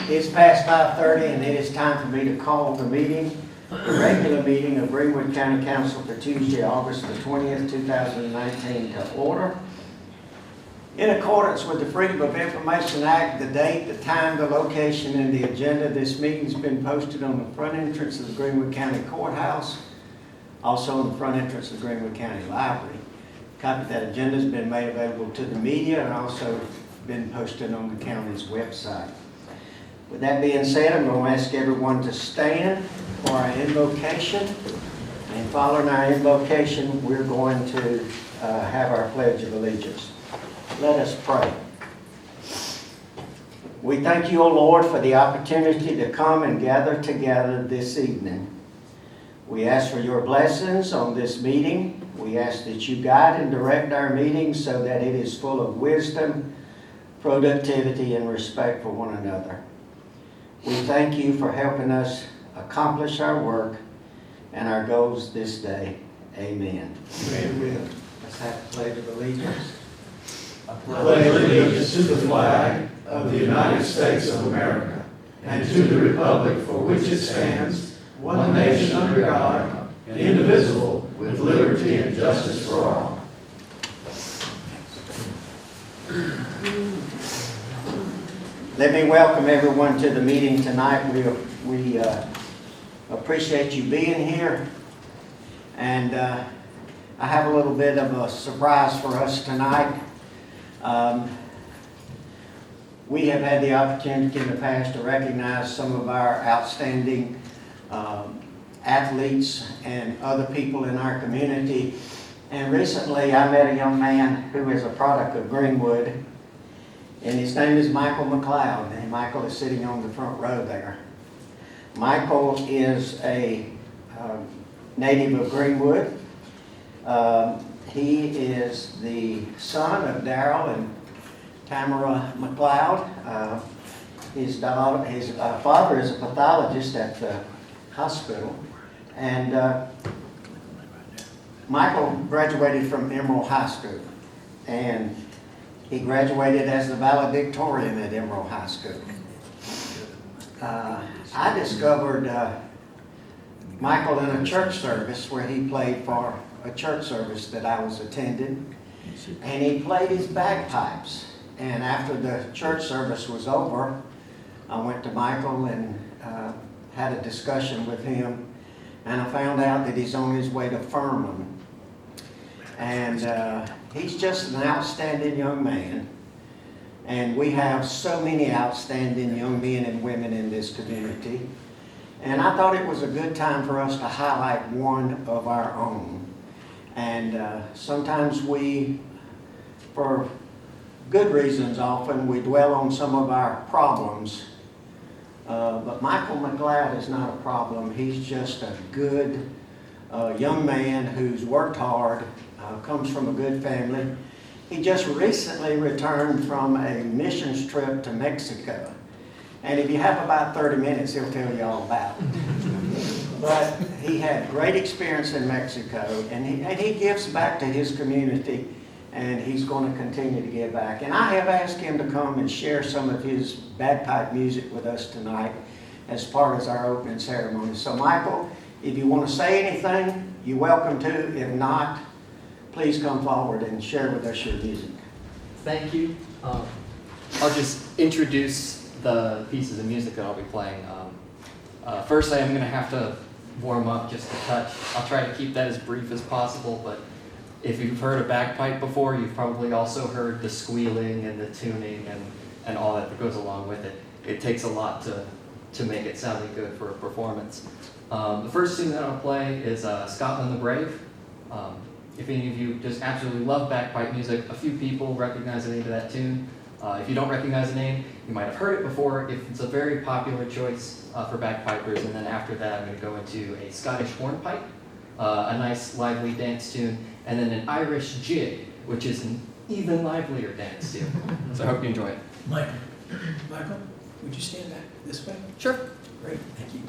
It's past 5:30 and it is time for me to call the meeting, the regular meeting of Greenwood County Council for Tuesday, August the 20th, 2019 to order. In accordance with the Freedom of Information Act, the date, the time, the location, and the agenda, this meeting's been posted on the front entrance of the Greenwood County Courthouse, also on the front entrance of the Greenwood County Library. A copy of that agenda has been made available to the media and also been posted on the county's website. With that being said, I'm going to ask everyone to stand for our invocation. And following our invocation, we're going to have our Pledge of Allegiance. Let us pray. We thank you, O Lord, for the opportunity to come and gather together this evening. We ask for your blessings on this meeting. We ask that you guide and direct our meeting so that it is full of wisdom, productivity, and respect for one another. We thank you for helping us accomplish our work and our goals this day. Amen. Amen. Let's have the Pledge of Allegiance. I pledge allegiance to the flag of the United States of America and to the republic for which it stands, one nation under God, indivisible, with liberty and justice for all. Let me welcome everyone to the meeting tonight. We appreciate you being here. And I have a little bit of a surprise for us tonight. We have had the opportunity in the past to recognize some of our outstanding athletes and other people in our community. And recently I met a young man who is a product of Greenwood. And his name is Michael McLeod, and Michael is sitting on the front row there. Michael is a native of Greenwood. He is the son of Darrell and Tamara McLeod. His father is a pathologist at the hospital. And Michael graduated from Emerald High School. And he graduated as the valedictorian at Emerald High School. I discovered Michael in a church service where he played for a church service that I was attending. And he played his bagpipes. And after the church service was over, I went to Michael and had a discussion with him. And I found out that he's on his way to Furman. And he's just an outstanding young man. And we have so many outstanding young men and women in this community. And I thought it was a good time for us to highlight one of our own. And sometimes we, for good reasons often, we dwell on some of our problems. But Michael McLeod is not a problem. He's just a good young man who's worked hard, comes from a good family. He just recently returned from a missions trip to Mexico. And if you have about 30 minutes, he'll tell you all about it. But he had great experience in Mexico, and he gives back to his community, and he's going to continue to give back. And I have asked him to come and share some of his bagpipe music with us tonight as part of our opening ceremony. So Michael, if you want to say anything, you're welcome to. If not, please come forward and share with us your music. Thank you. I'll just introduce the pieces of music that I'll be playing. First, I am going to have to warm up just a touch. I'll try to keep that as brief as possible, but if you've heard a bagpipe before, you've probably also heard the squealing and the tuning and all that goes along with it. It takes a lot to make it sounding good for a performance. The first tune that I'll play is Scotland the Brave. If any of you just absolutely love bagpipe music, a few people recognize the name of that tune. If you don't recognize the name, you might have heard it before. It's a very popular choice for bagpipers. And then after that, I'm going to go into a Scottish hornpipe, a nice lively dance tune, and then an Irish jig, which is an even livelier dance tune. So I hope you enjoy it. Michael, would you stand back this way? Sure. Great, thank you.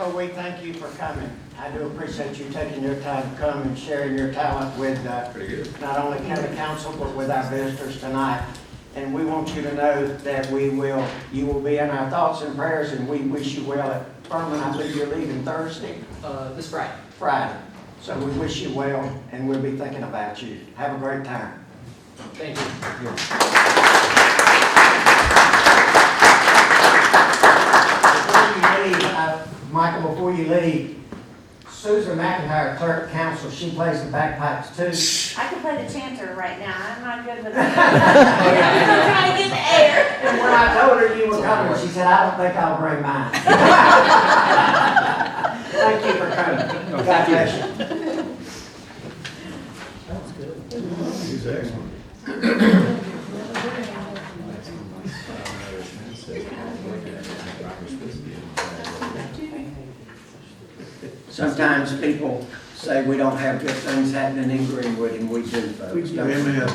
Michael, we thank you for coming. I do appreciate you taking your time to come and sharing your talent with not only county council, but with our visitors tonight. And we want you to know that you will be in our thoughts and prayers, and we wish you well at Furman. I believe you're leaving Thursday? This Friday. Friday. So we wish you well, and we'll be thinking about you. Have a great time. Thank you. Before you leave, Michael, before you leave, Susan McIntyre, clerk of council, she plays the bagpipes too. I can play the chanter right now. I'm not good with that. I'm trying to get in the air. And when I told her you were coming, she said, I don't think I'll bring mine. Thank you for coming. God bless you. He's excellent. Sometimes people say we don't have good things happening in Greenwood, and we do, folks. don't we? Amen.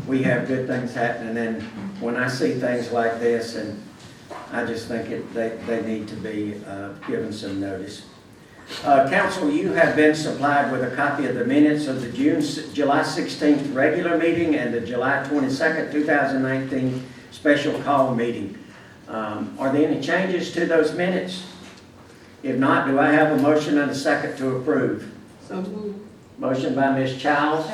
We have good things happening, and when I see things like this, and I just think they need to be given some notice. Council, you have been supplied with a copy of the minutes of the July 16th regular meeting and the July 22nd, 2019 special call meeting. Are there any changes to those minutes? If not, do I have a motion and a second to approve? So moved. Motion by Ms. Childs,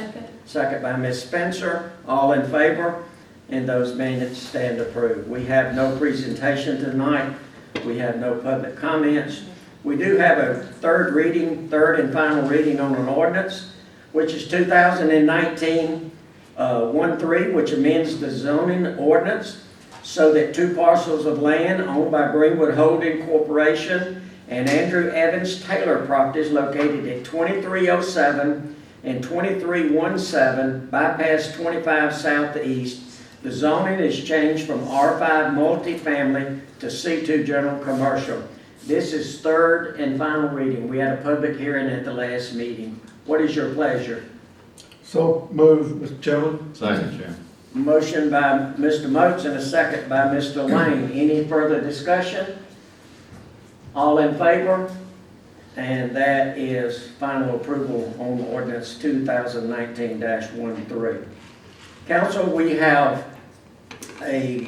second by Ms. Spencer. All in favor? And those minutes stand approved. We have no presentation tonight. We have no public comments. We do have a third and final reading on an ordinance, which is 2019-13, which amends the zoning ordinance so that two parcels of land owned by Greenwood Holding Corporation and Andrew Evans Taylor properties located at 2307 and 2317 bypass 25 southeast. The zoning is changed from R5 multifamily to C2 general commercial. This is third and final reading. We had a public hearing at the last meeting. What is your pleasure? So move, Mr. Chairman. Second, Chairman. Motion by Mr. Moats and a second by Mr. Lane. Any further discussion? All in favor? And that is final approval on ordinance 2019-13. Council, we have a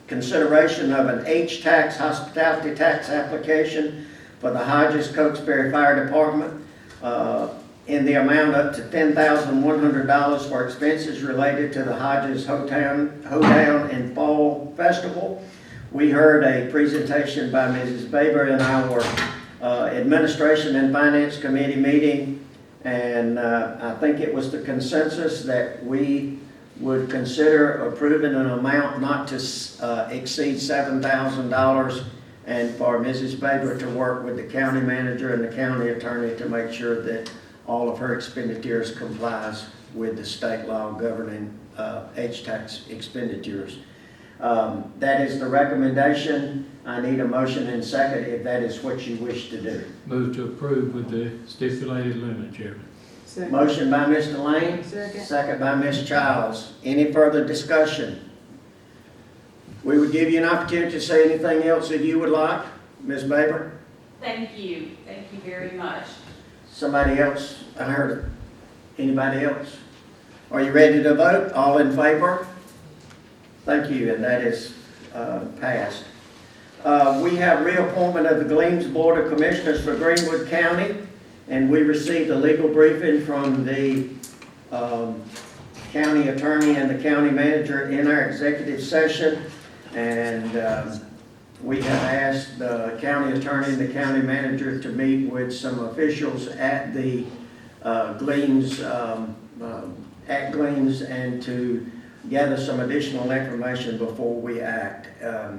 consideration of an H-tax hospitality tax application for the Hodges Cokesbury Fire Department in the amount up to $10,100 for expenses related to the Hodges Hoedown and Fall Festival. We heard a presentation by Mrs. Baber in our Administration and Finance Committee meeting, and I think it was the consensus that we would consider approving an amount not to exceed $7,000, and for Mrs. Baber to work with the county manager and the county attorney to make sure that all of her expenditures complies with the state law governing H-tax expenditures. That is the recommendation. I need a motion and second if that is what you wish to do. Move to approve with the stipulated limit, Chairman. Second. Motion by Mr. Lane, Second. second by Ms. Childs. Any further discussion? We would give you an opportunity to say anything else that you would like. Ms. Baber? Thank you very much. Somebody else? I heard it. Anybody else? Are you ready to vote? All in favor? Thank you, and that is passed. We have reappointment of the Gleams Board of Commissioners for Greenwood County, and we received a legal briefing from the county attorney and the county manager in our executive session, and we have asked the county attorney and the county manager to meet with some officials at the Gleams and to gather some additional information before we act. Are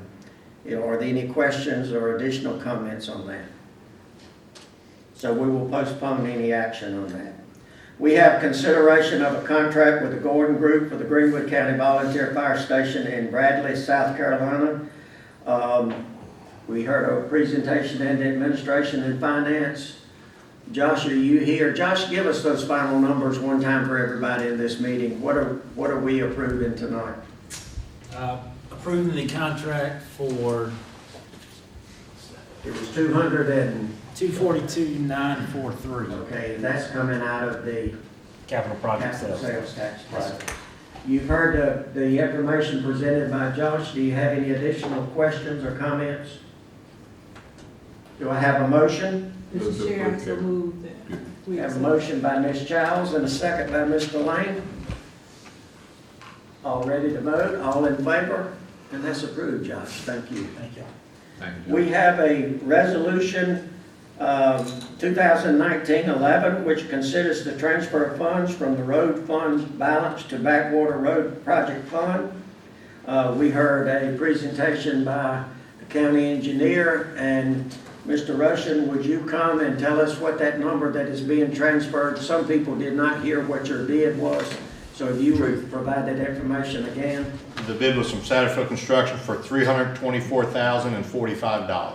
there any questions or additional comments on that? So we will postpone any action on that. We have consideration of a contract with the Gordon Group for the Greenwood County Volunteer Fire Station in Bradley, South Carolina. We heard a presentation in the Administration and Finance. Josh, are you here? Josh, give us those final numbers one time for everybody in this meeting. What are we approving tonight? Approving the contract for It was 200 and, 242,943. okay, and that's coming out of the Capital project capital sales. sales tax. Right. You've heard the information presented by Josh. Do you have any additional questions or comments? Do I have a motion? Mr. Chair, I so move that we Have a accept. motion by Ms. Childs and a second by Mr. Lane. All ready to vote, all in favor? And that's approved, Josh, thank you. Thank you. We have a resolution, 2019-11, which considers the transfer of funds from the road fund balance to Backwater Road Project Fund. We heard a presentation by the county engineer, and Mr. Russian, would you come and tell us what that number that is being transferred? Some people did not hear what your bid was, so if you would provide that information again. The bid was from Satterfield Construction for $324,045.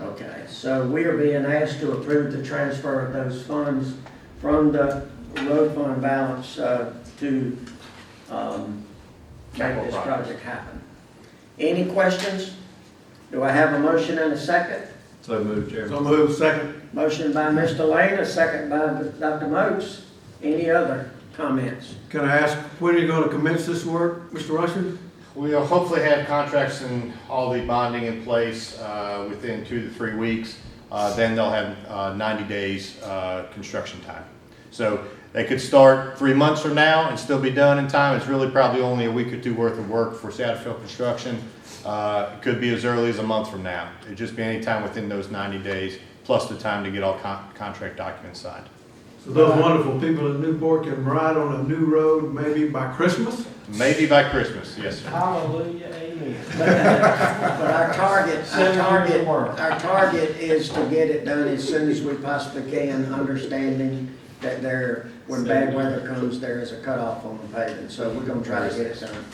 Okay, so we are being asked to approve the transfer of those funds from the road fund balance to make this project happen. Any questions? Do I have a motion and a second? So moved, Chairman. So moved, second. Motion by Mr. Lane, a second by Dr. Moats. Any other comments? Can I ask, when are you gonna commence this work, Mr. Rushing? We'll hopefully have contracts and all the bonding in place within 2 to 3 weeks. Then they'll have 90 days construction time. So they could start 3 months from now and still be done in time. It's really probably only a week or two worth of work for Satterfield Construction. It could be as early as a month from now. It'd just be any time within those 90 days, plus the time to get all contract documents signed. So those wonderful people in Newport can ride on a new road maybe by Christmas? Maybe by Christmas, yes, sir. Hallelujah, amen. But our target is to get it done as soon as we possibly can, understanding that when bad weather comes, there is a cutoff on the paving. So we're gonna try to get it done.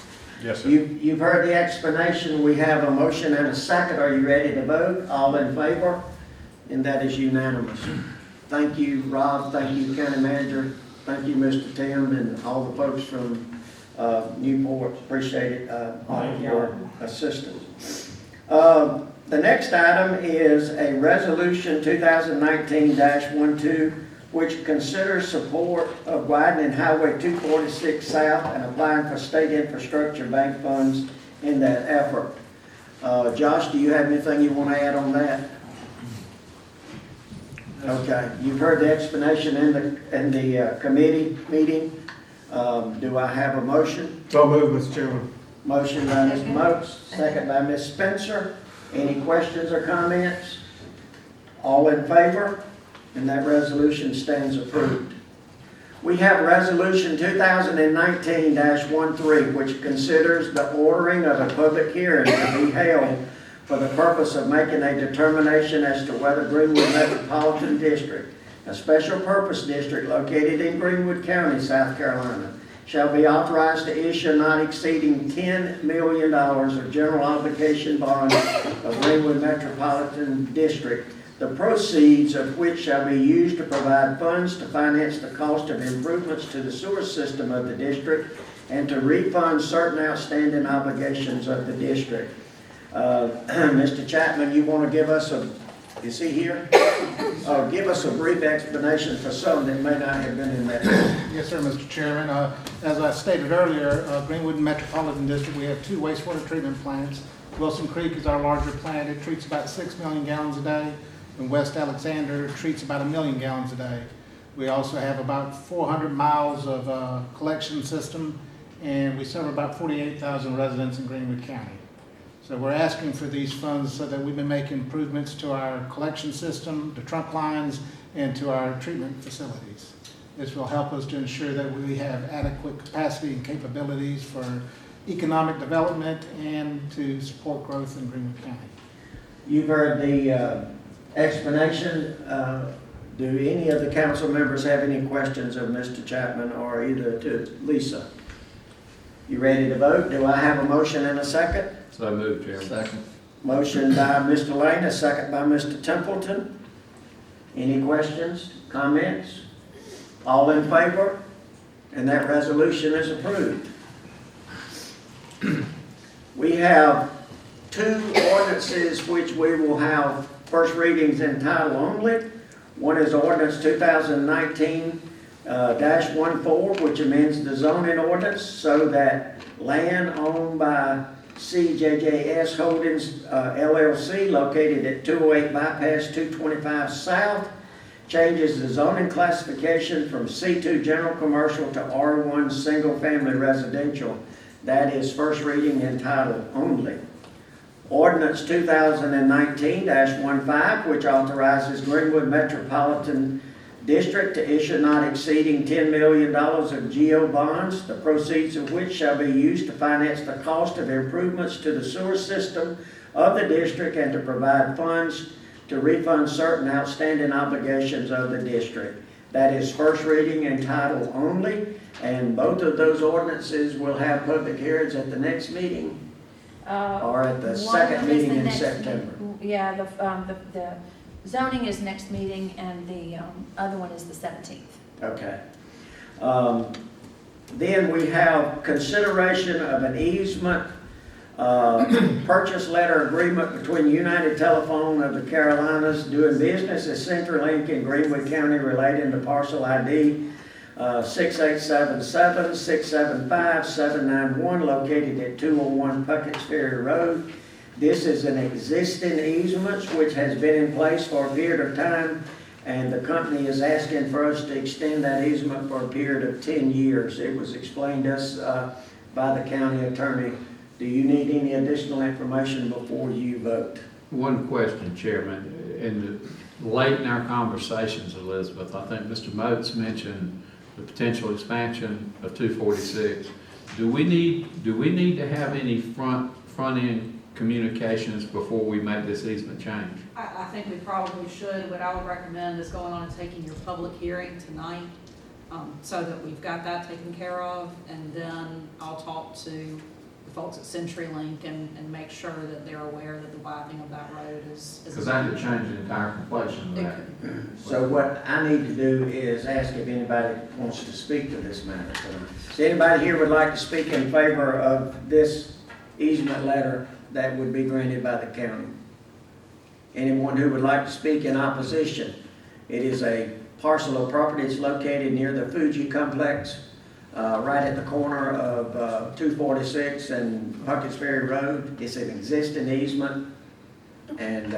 Yes, sir. You've heard the explanation. We have a motion and a second. Are you ready to vote? All in favor? And that is unanimous. Thank you, Rob. Thank you, County Manager. Thank you, Mr. Tim, and all the folks from Newport. Appreciate it, all of your assistance. The next item is a resolution 2019-12, which considers support of widening Highway 246 South and applying for state infrastructure bank funds in that effort. Josh, do you have anything you want to add on that? Okay, you've heard the explanation in the committee meeting. Do I have a motion? So moved, Mr. Chairman. Motion by Mr. Moats, second by Ms. Spencer. Any questions or comments? All in favor? And that resolution stands approved. We have Resolution 2019-13, which considers the ordering of a public hearing to be held for the purpose of making a determination as to whether Greenwood Metropolitan District, a special purpose district located in Greenwood County, South Carolina, shall be authorized to issue not exceeding $10 million of general obligation bonds of Greenwood Metropolitan District, the proceeds of which shall be used to provide funds to finance the cost of improvements to the sewer system of the district and to refund certain outstanding obligations of the district. Mr. Chapman, you want to give us is he here? Give us a brief explanation for some that may not have been in that. Yes, sir, Mr. Chairman. As I stated earlier, Greenwood Metropolitan District, we have 2 wastewater treatment plants. Wilson Creek is our larger plant. It treats about 6 million gallons a day. And West Alexander treats about 1 million gallons a day. We also have about 400 miles of collection system, and we serve about 48,000 residents in Greenwood County. So we're asking for these funds so that we can make improvements to our collection system, the trunk lines, and to our treatment facilities. This will help us to ensure that we have adequate capacity and capabilities for economic development and to support growth in Greenwood County. You've heard the explanation. Do any of the council members have any questions of Mr. Chapman or either to Lisa? You ready to vote? Do I have a motion and a second? So moved, Chairman. Second. Motion by Mr. Lane, a second by Mr. Templeton. Any questions, comments? All in favor? And that resolution is approved. We have two ordinances which we will have first readings in title only. One is ordinance 2019-14, which amends the zoning ordinance so that land owned by CJJS Holdings LLC located at 208 Bypass 225 South changes the zoning classification from C2 General Commercial to R1 Single Family Residential. That is first reading in title only. Ordinance 2019-15, which authorizes Greenwood Metropolitan District to issue not exceeding $10 million of GO bonds, the proceeds of which shall be used to finance the cost of improvements to the sewer system of the district and to provide funds to refund certain outstanding obligations of the district. That is first reading in title only, and both of those ordinances will have public hearings at the next meeting or at the second meeting in September. Yeah, the zoning is next meeting, and the other one is the 17th. Okay. Then we have consideration of an easement purchase letter agreement between United Telephone of the Carolinas doing business as CenturyLink in Greenwood County relating to parcel ID 6877-675-791 located at 201 Puckett's Ferry Road. This is an existing easement which has been in place for a period of time, and the company is asking for us to extend that easement for a period of 10 years. It was explained to us by the county attorney. Do you need any additional information before you vote? One question, Chairman. Late in our conversations, Elizabeth, I think Mr. Moats mentioned the potential expansion of 246. Do we need to have any front-end communications before we make this easement change? I think we probably should. What I would recommend is going on and taking your public hearing tonight, so that we've got that taken care of, and then I'll talk to the folks at CenturyLink and make sure that they're aware that the widening of that road is. Because that could change the entire complexion of that. So what I need to do is ask if anybody wants to speak to this matter tonight. Does anybody here would like to speak in favor of this easement letter that would be granted by the county? Anyone who would like to speak in opposition? It is a parcel of property that's located near the Fuji complex, right at the corner of 246 and Puckett's Ferry Road. It's an existing easement, and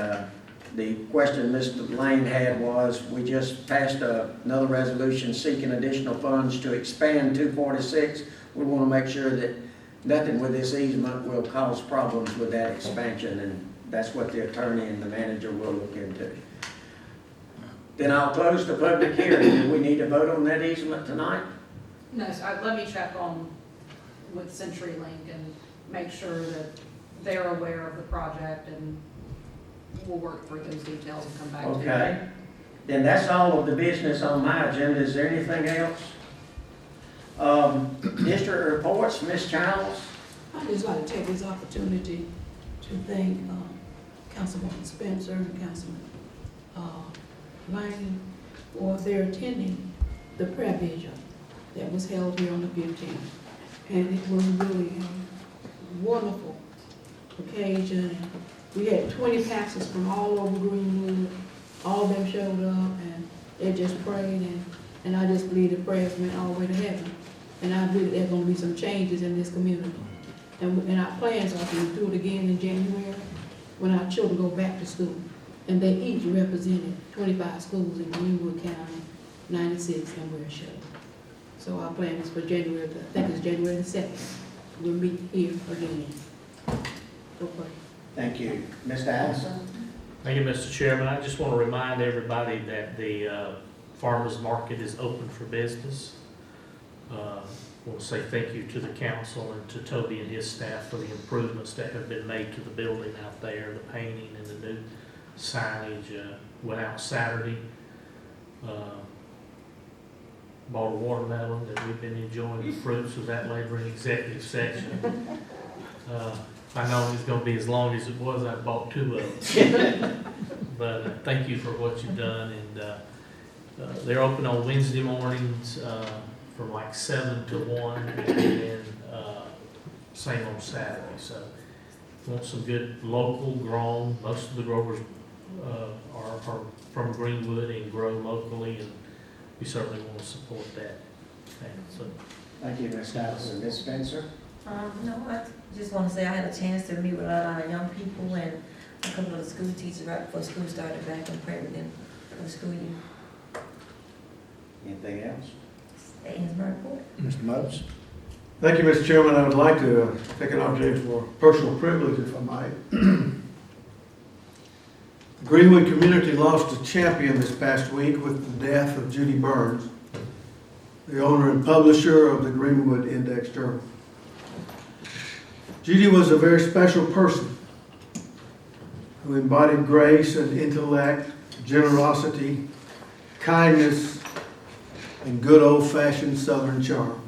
the question Mr. Lane had was, we just passed another resolution seeking additional funds to expand 246. We want to make sure that nothing with this easement will cause problems with that expansion, and that's what the attorney and the manager will look into. Then I'll close the public hearing. Do we need to vote on that easement tonight? No, so let me check on with CenturyLink and make sure that they're aware of the project, and we'll work through those details and come back to you. Okay. Then that's all of the business on my agenda. Is there anything else? District reports, Ms. Childs? I'd just like to take this opportunity to thank Councilman Spencer and Councilman Lane for their attending the prayer vigil that was held here on the 15th. And it was really a wonderful occasion. We had 20 pastors from all over Greenwood. All of them showed up, and they just prayed, and I just believe the prayers went all the way to heaven. And I believe there's going to be some changes in this community. And our plans are to do it again in January when our children go back to school. And they each represented 25 schools in Greenwood County, 96, and we're shut. So our plan is for January, I think it's January the 2nd. We'll meet here again. Go pray. Thank you. Mr. Allison? Thank you, Mr. Chairman. I just want to remind everybody that the farmers market is open for business. I want to say thank you to the council and to Toby and his staff for the improvements that have been made to the building out there, the painting and the new signage. Went out Saturday, bought a watermelon that we've been enjoying the fruits of that labor in executive section. If I know it's going to be as long as it was, I bought 2 of them. But thank you for what you've done, and they're open on Wednesday mornings from like 7 to 1, and then same on Saturday. So want some good local grown, most of the growers are from Greenwood and grow locally, and we certainly want to support that. And so, Thank you, Ms. Allison. Ms. Spencer? No, I just want to say I had a chance to meet with a lot of our young people and a couple of the school teachers right before school started back and pray with them for the school year. Anything else? That ends my report. Mr. Moats? Thank you, Mr. Chairman. I would like to take an opportunity for personal privilege, if I might. The Greenwood community lost a champion this past week with the death of Judy Burns, the owner and publisher of the Greenwood Index Journal. Judy was a very special person who embodied grace and intellect, generosity, kindness, and good old-fashioned Southern charm.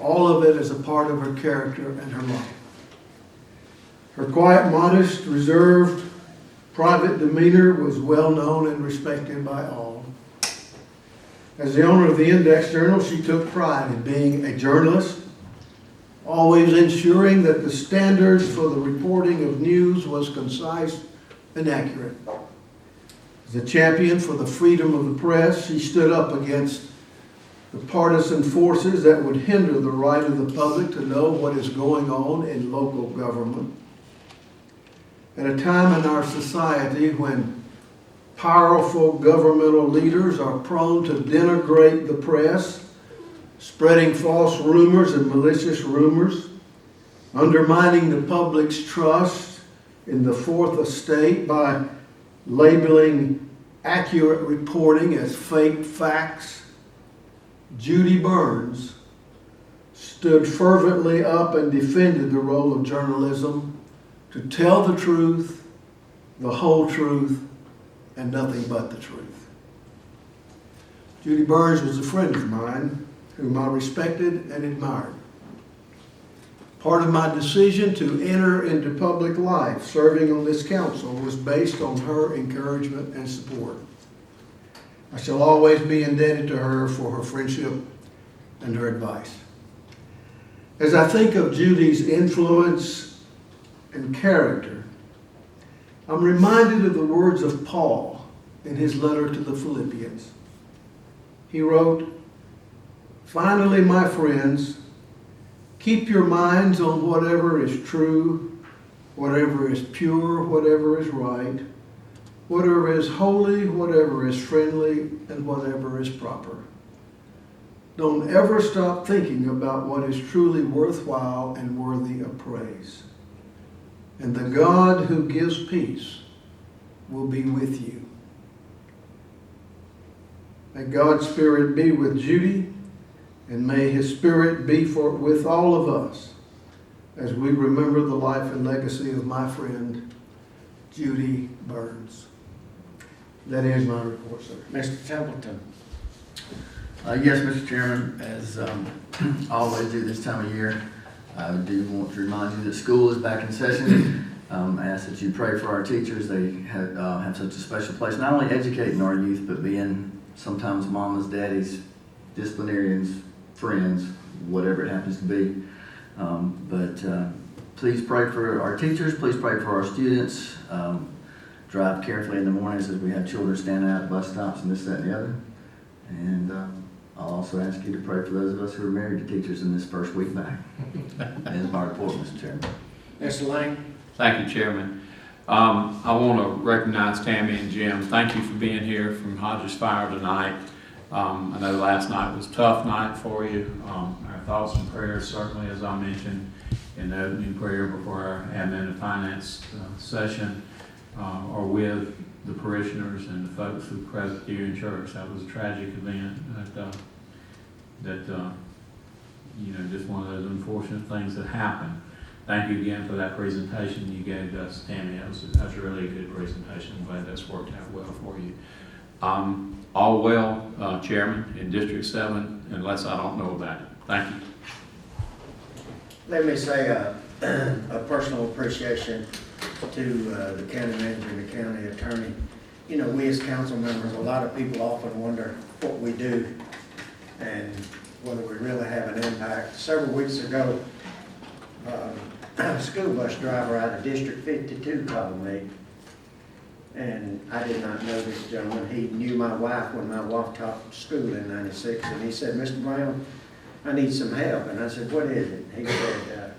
All of it as a part of her character and her life. Her quiet, modest, reserved, private demeanor was well known and respected by all. As the owner of the Index Journal, she took pride in being a journalist, always ensuring that the standards for the reporting of news was concise and accurate. As a champion for the freedom of the press, she stood up against the partisan forces that would hinder the right of the public to know what is going on in local government. At a time in our society when powerful governmental leaders are prone to denigrate the press, spreading false rumors and malicious rumors, undermining the public's trust in the Fourth Estate by labeling accurate reporting as fake facts, Judy Burns stood fervently up and defended the role of journalism to tell the truth, the whole truth, and nothing but the truth. Judy Burns was a friend of mine whom I respected and admired. Part of my decision to enter into public life, serving on this council, was based on her encouragement and support. I shall always be indebted to her for her friendship and her advice. As I think of Judy's influence and character, I'm reminded of the words of Paul in his letter to the Philippians. He wrote, "Finally, my friends, keep your minds on whatever is true, whatever is pure, whatever is right, whatever is holy, whatever is friendly, and whatever is proper. Don't ever stop thinking about what is truly worthwhile and worthy of praise. And the God who gives peace will be with you." May God's Spirit be with Judy, and may His Spirit be with all of us as we remember the life and legacy of my friend, Judy Burns. That is my report, sir. Mr. Templeton? Yes, Mr. Chairman, as I always do this time of year, I do want to remind you that school is back in session. I ask that you pray for our teachers. They have such a special place, not only educating our youth, but being sometimes mamas, daddies, disciplinarians, friends, whatever it happens to be. But please pray for our teachers. Please pray for our students. Drive carefully in the mornings as we have children standing out at bus stops and this, that, and the other. And I'll also ask you to pray for those of us who are married to teachers in this first week back. That is my report, Mr. Chairman. Mr. Lane? Thank you, Chairman. I want to recognize Tammy and Jim. Thank you for being here from Hodges Fire tonight. I know last night was a tough night for you. Our thoughts and prayers, certainly, as I mentioned in the opening prayer before our admin and finance session, are with the parishioners and the folks of Presbyterian Church. That was a tragic event that just one of those unfortunate things that happened. Thank you again for that presentation you gave us, Tammy. That was really a good presentation. I'm glad that's worked out well for you. All well, Chairman, in District 7, unless I don't know about it. Thank you. Let me say a personal appreciation to the county manager and the county attorney. You know, we as council members, a lot of people often wonder what we do and whether we really have an impact. Several weeks ago, school bus driver out of District 52 called me. And I did not know this gentleman. He knew my wife when my wife taught school in '96. And he said, Mr. Brown, I need some help. And I said, what is it? He said,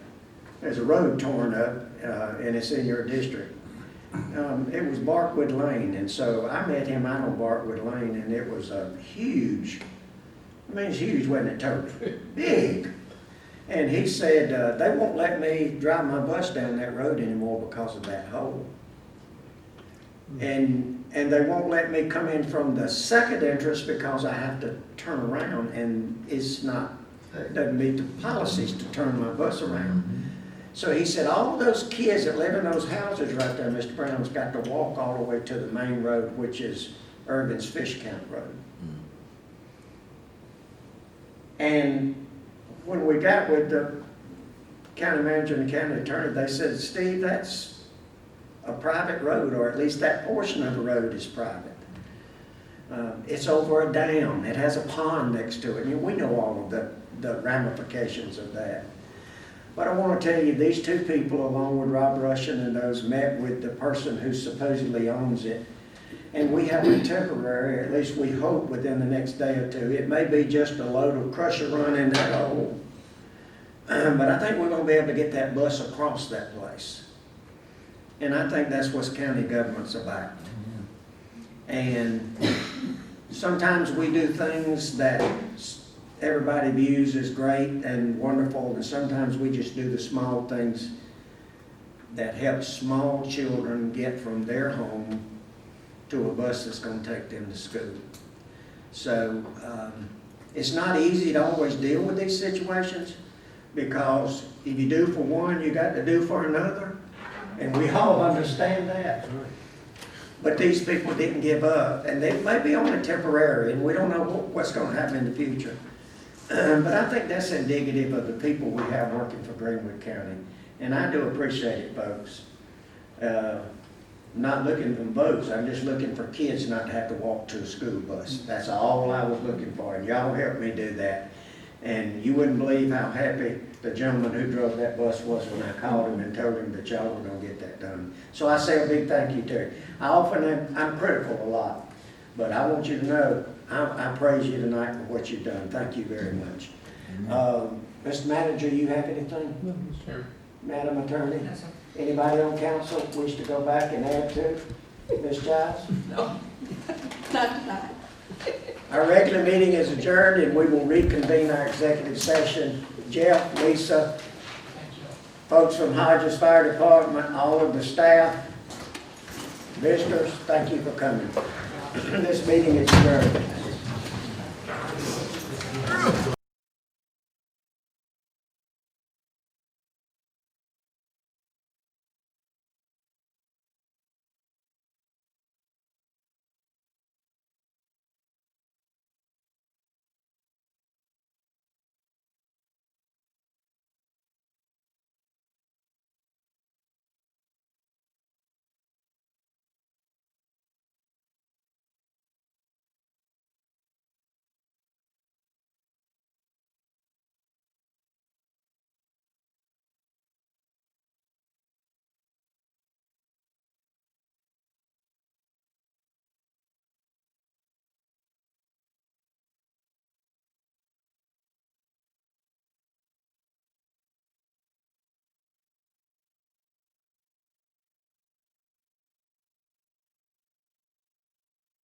there's a road torn up and it's in your district. It was Barkwood Lane. And so I met him out on Barkwood Lane, and it was a huge, I mean, it's huge, wasn't it, Toby? Big. And he said, they won't let me drive my bus down that road anymore because of that hole. And they won't let me come in from the second entrance because I have to turn around, and it's not, doesn't meet the policies to turn my bus around. So he said, all those kids that live in those houses right there, Mr. Brown's got to walk all the way to the main road, which is Irvin's Fish Camp Road. And when we got with the county manager and the county attorney, they said, Steve, that's a private road, or at least that portion of the road is private. It's over a dam. It has a pond next to it. And we know all of the ramifications of that. But I want to tell you, these two people, along with Rob Russian and those, met with the person who supposedly owns it. And we have a temporary, or at least we hope within the next day or two, it may be just a load of crusher run in that hole. But I think we're going to be able to get that bus across that place. And I think that's what county government's about. And sometimes we do things that everybody views as great and wonderful, and sometimes we just do the small things that help small children get from their home to a bus that's going to take them to school. So it's not easy to always deal with these situations, because if you do for one, you got to do for another. And we all understand that. But these people didn't give up. And they may be only temporary, and we don't know what's going to happen in the future. But I think that's indicative of the people we have working for Greenwood County. And I do appreciate it, folks. Not looking for votes. I'm just looking for kids not to have to walk to a school bus. That's all I was looking for. And y'all helped me do that. And you wouldn't believe how happy the gentleman who drove that bus was when I called him and told him that y'all were going to get that done. So I say a big thank you to him. I'm critical a lot, but I want you to know I praise you tonight for what you've done. Thank you very much. Mr. Manager, you have anything? No, sir. Madam Attorney? No, sir. Anybody on council wish to go back and add to? Ms. Giles? No, not tonight. Our regular meeting is adjourned, and we will reconvene our executive session. Jeff, Lisa, folks from Hodges Fire Department, all of the staff, visitors, thank you for coming. This meeting is adjourned.